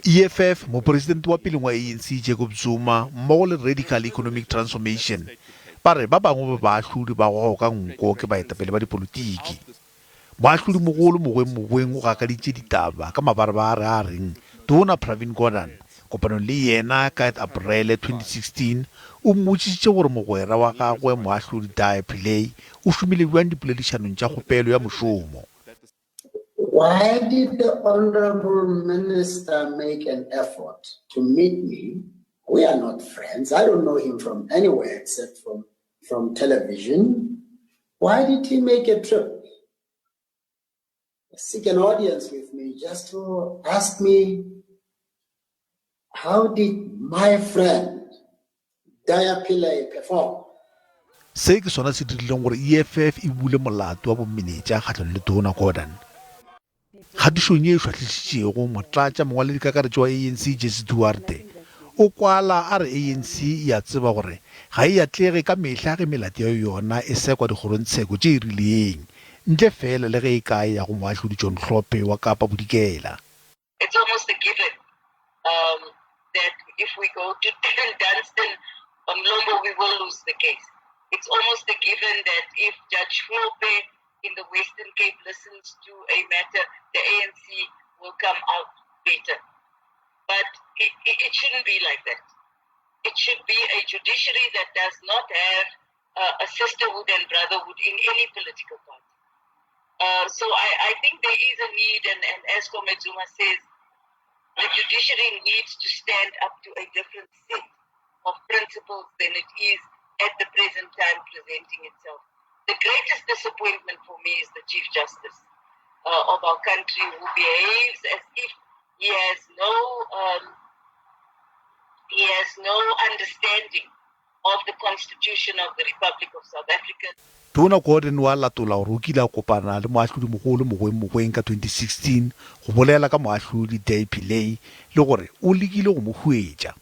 EFF mopresidente wa pele wa ANC Jacob Zuma mmogo le radical economic transformation ba re ba bangwe ba baahlodi ba go ka nko ke baetapele ba dipolitiki. Moahlodimogolo Mogoeng Mogoeng o gakaditše ditaba ka Mabarebare a reng Tona Pravin Gordhan kopanong le yena ka Aprele 2016 o mmotsitše gore mogwera wa gagwe Moahlodi Dhaya Pillay o šomile bjang dipoledišanong tša kgopelo ya mošomo. Why did the Honorable Minister make an effort to meet me? We are not friends. I don't know him from anywhere except from television. Why did he make a trip? Seek an audience with me just to ask me, how did my friend Dhaya Pillay perform? Se ke sona se dirileng gore EFF e bule molato wa bomenetsa kgahlanong le Tona Gordhan. Kgatišong e hlwahlešitšego motlatša mongwaledikakaretšo wa ANC o kwala a re ANC ya tseba gore ga e atlege ka mehla ge melato ya yona e sekwa dikgorotsheko tše e rileng ntle fela le ge e kae ya go Moahlodi wa Kapa Bodikela. It's almost a given that if we go to Dunstan or Mlombo, we will lose the case. It's almost a given that if Judge Flope in the Western Cape listens to a matter, the ANC will come out better. But it shouldn't be like that. It should be a judiciary that does not have a sisterhood and brotherhood in any political party. So I think there is a need, and as Comrade Zuma says, the judiciary needs to stand up to a different set of principles than it is at the present time presenting itself. The greatest disappointment for me is the Chief Justice of our country, who behaves as if he has no understanding of the Constitution of the Republic of South Africa. Tona Gordhan wa latola gore o kile a kopana le Moahlodimogolo Mogoeng Mogoeng ka 2016 go bolela ka Moahlodi Dhaya Pillay le gore o lekile go mo huetsa.